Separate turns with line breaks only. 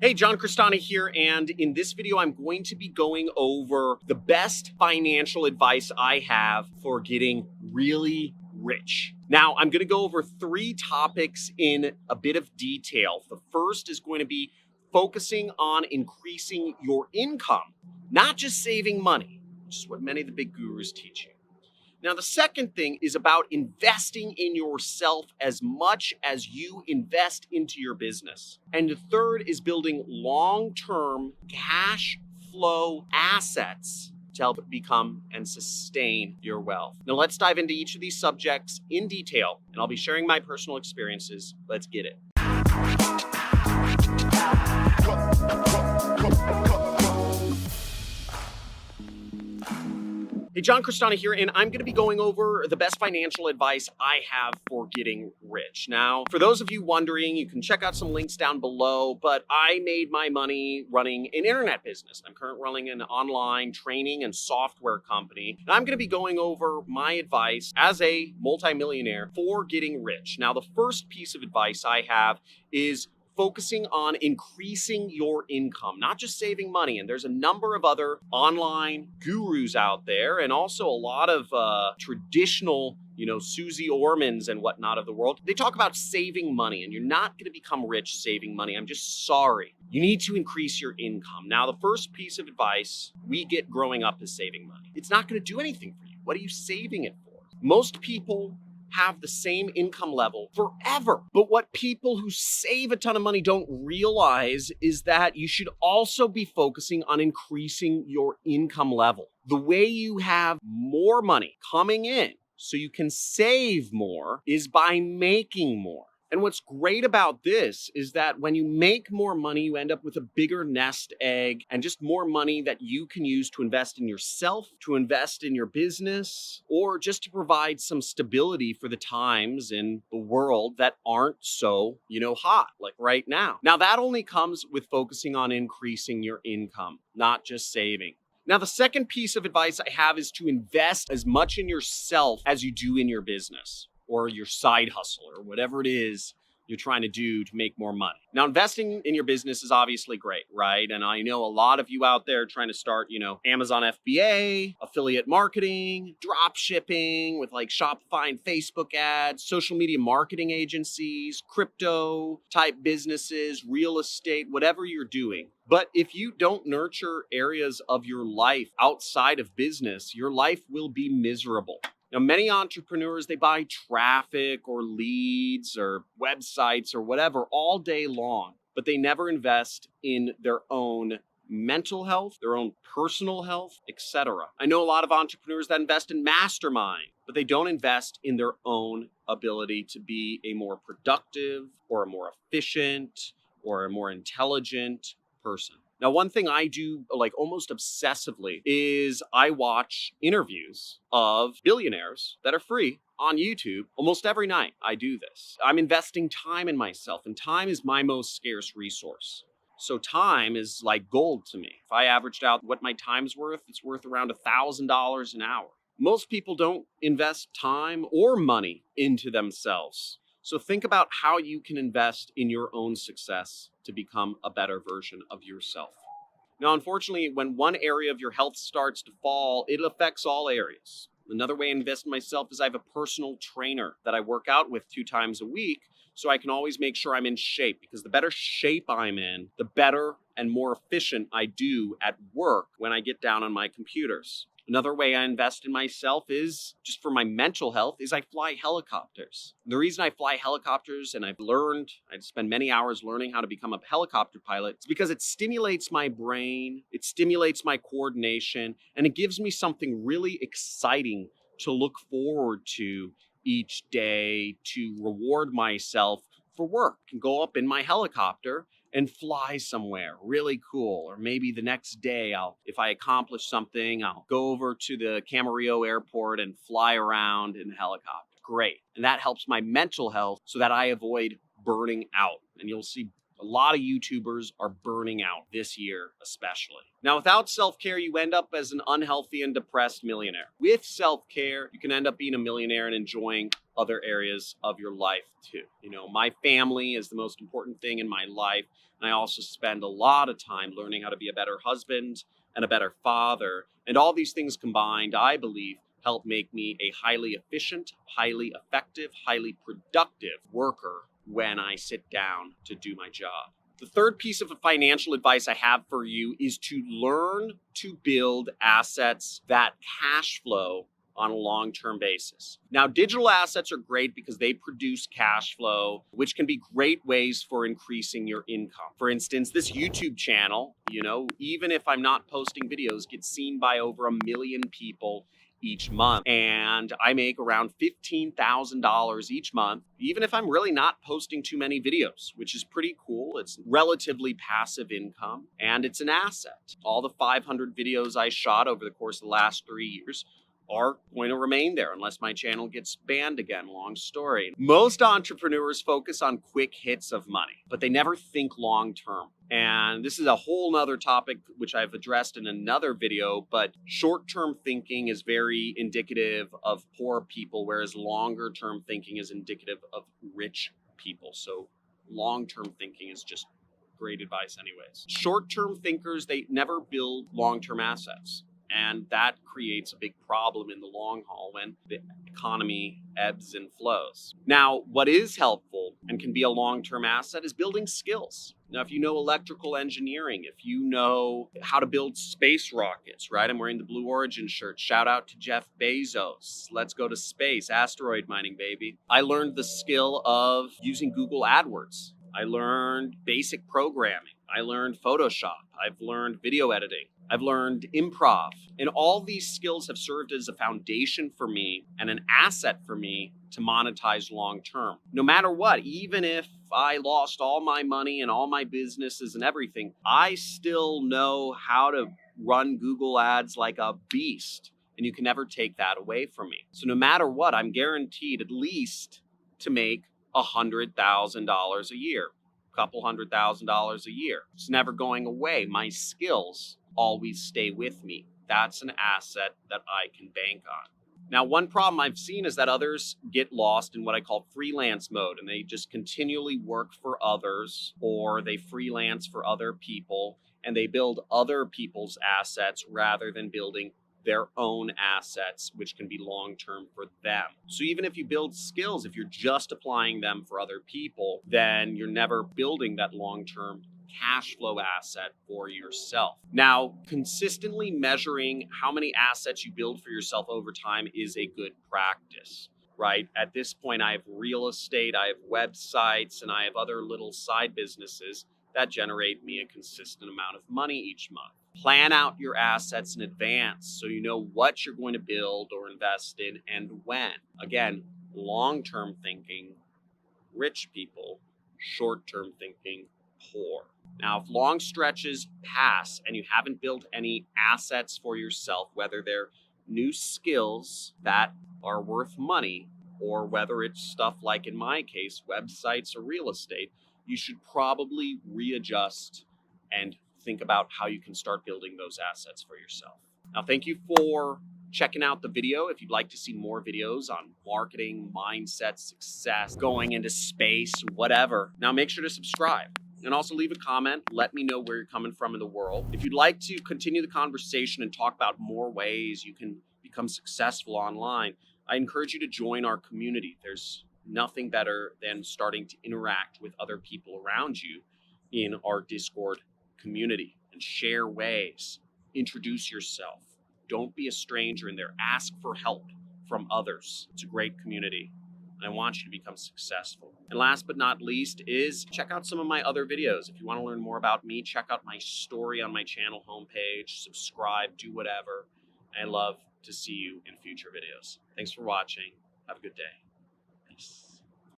Hey, John Crestani here, and in this video, I'm going to be going over the best financial advice I have for getting really rich. Now, I'm going to go over three topics in a bit of detail. The first is going to be focusing on increasing your income, not just saving money, which is what many of the big gurus teach you. Now, the second thing is about investing in yourself as much as you invest into your business. And the third is building long-term cash flow assets to help become and sustain your wealth. Now, let's dive into each of these subjects in detail, and I'll be sharing my personal experiences. Let's get it. Hey, John Crestani here, and I'm going to be going over the best financial advice I have for getting rich. Now, for those of you wondering, you can check out some links down below, but I made my money running an internet business. I'm currently running an online training and software company, and I'm going to be going over my advice as a multimillionaire for getting rich. Now, the first piece of advice I have is focusing on increasing your income, not just saving money. And there's a number of other online gurus out there, and also a lot of traditional, Susie Ormans and whatnot of the world. They talk about saving money, and you're not going to become rich saving money. I'm just sorry. You need to increase your income. Now, the first piece of advice we get growing up is saving money. It's not going to do anything for you. What are you saving it for? Most people have the same income level forever. But what people who save a ton of money don't realize is that you should also be focusing on increasing your income level. The way you have more money coming in so you can save more is by making more. And what's great about this is that when you make more money, you end up with a bigger nest egg and just more money that you can use to invest in yourself, to invest in your business, or just to provide some stability for the times in the world that aren't so, hot, like right now. Now, that only comes with focusing on increasing your income, not just saving. Now, the second piece of advice I have is to invest as much in yourself as you do in your business, or your side hustle, or whatever it is you're trying to do to make more money. Now, investing in your business is obviously great, right? And I know a lot of you out there trying to start, Amazon FBA, affiliate marketing, drop shipping with like Shopify and Facebook ads, social media marketing agencies, crypto type businesses, real estate, whatever you're doing. But if you don't nurture areas of your life outside of business, your life will be miserable. Now, many entrepreneurs, they buy traffic or leads or websites or whatever all day long, but they never invest in their own mental health, their own personal health, etc. I know a lot of entrepreneurs that invest in mastermind, but they don't invest in their own ability to be a more productive or a more efficient or a more intelligent person. Now, one thing I do like almost obsessively is I watch interviews of billionaires that are free on YouTube almost every night. I do this. I'm investing time in myself, and time is my most scarce resource. So time is like gold to me. If I averaged out what my time's worth, it's worth around $1,000 an hour. Most people don't invest time or money into themselves. So think about how you can invest in your own success to become a better version of yourself. Now, unfortunately, when one area of your health starts to fall, it affects all areas. Another way I invest in myself is I have a personal trainer that I work out with 2 times a week, so I can always make sure I'm in shape, because the better shape I'm in, the better and more efficient I do at work when I get down on my computers. Another way I invest in myself is just for my mental health is I fly helicopters. The reason I fly helicopters, and I spend many hours learning how to become a helicopter pilot, is because it stimulates my brain, it stimulates my coordination, and it gives me something really exciting to look forward to each day to reward myself for work. I can go up in my helicopter and fly somewhere really cool. Or maybe the next day, if I accomplish something, I'll go over to the Camarillo airport and fly around in a helicopter. Great. And that helps my mental health so that I avoid burning out. And you'll see A lot of YouTubers are burning out this year, especially. Now, without self-care, you end up as an unhealthy and depressed millionaire. With self-care, you can end up being a millionaire and enjoying other areas of your life too. You know, my family is the most important thing in my life. And I also spend a lot of time learning how to be a better husband and a better father. And all these things combined, I believe, help make me a highly efficient, highly effective, highly productive worker when I sit down to do my job. The third piece of financial advice I have for you is to learn to build assets that cash flow on a long-term basis. Now, digital assets are great because they produce cash flow, which can be great ways for increasing your income. For instance, this YouTube channel, even if I'm not posting videos, gets seen by over 1 million people each month. And I make around $15,000 each month, even if I'm really not posting too many videos, which is pretty cool. It's relatively passive income and it's an asset. All the 500 videos I shot over the course of the last 3 years are going to remain there unless my channel gets banned again. Long story. Most entrepreneurs focus on quick hits of money, but they never think long term. And this is a whole nother topic which I've addressed in another video, but short-term thinking is very indicative of poor people, whereas longer-term thinking is indicative of rich people. So long-term thinking is just great advice anyways. Short-term thinkers, they never build long-term assets. And that creates a big problem in the long haul when the economy ebbs and flows. Now, what is helpful and can be a long-term asset is building skills. Now, if you know electrical engineering, if you know how to build space rockets, right? I'm wearing the Blue Origin shirt. Shout out to Jeff Bezos. Let's go to space. Asteroid mining, baby. I learned the skill of using Google AdWords. I learned basic programming. I learned Photoshop. I've learned video editing. I've learned improv. And all these skills have served as a foundation for me and an asset for me to monetize long term. No matter what, even if I lost all my money and all my businesses and everything, I still know how to run Google ads like a beast. And you can never take that away from me. So no matter what, I'm guaranteed at least to make $100,000 a year. Couple $100,000 a year. It's never going away. My skills always stay with me. That's an asset that I can bank on. Now, one problem I've seen is that others get lost in what I call freelance mode, and they just continually work for others, or they freelance for other people, and they build other people's assets rather than building their own assets, which can be long-term for them. So even if you build skills, if you're just applying them for other people, then you're never building that long-term cash flow asset for yourself. Now, consistently measuring how many assets you build for yourself over time is a good practice, right? At this point, I have real estate, I have websites, and I have other little side businesses that generate me a consistent amount of money each month. Plan out your assets in advance so you know what you're going to build or invest in and when. Again, long-term thinking, rich people, short-term thinking, poor. Now, if long stretches pass and you haven't built any assets for yourself, whether they're new skills that are worth money or whether it's stuff like, in my case, websites or real estate, you should probably readjust and think about how you can start building those assets for yourself. Now, thank you for checking out the video. If you'd like to see more videos on marketing, mindset, success, going into space, whatever, now make sure to subscribe. And also leave a comment. Let me know where you're coming from in the world. If you'd like to continue the conversation and talk about more ways you can become successful online, I encourage you to join our community. There's nothing better than starting to interact with other people around you in our Discord community and share ways. Introduce yourself. Don't be a stranger in there. Ask for help from others. It's a great community. And I want you to become successful. And last but not least is check out some of my other videos. If you want to learn more about me, check out my story on my channel homepage, subscribe, do whatever. I love to see you in future videos. Thanks for watching. Have a good day. Peace.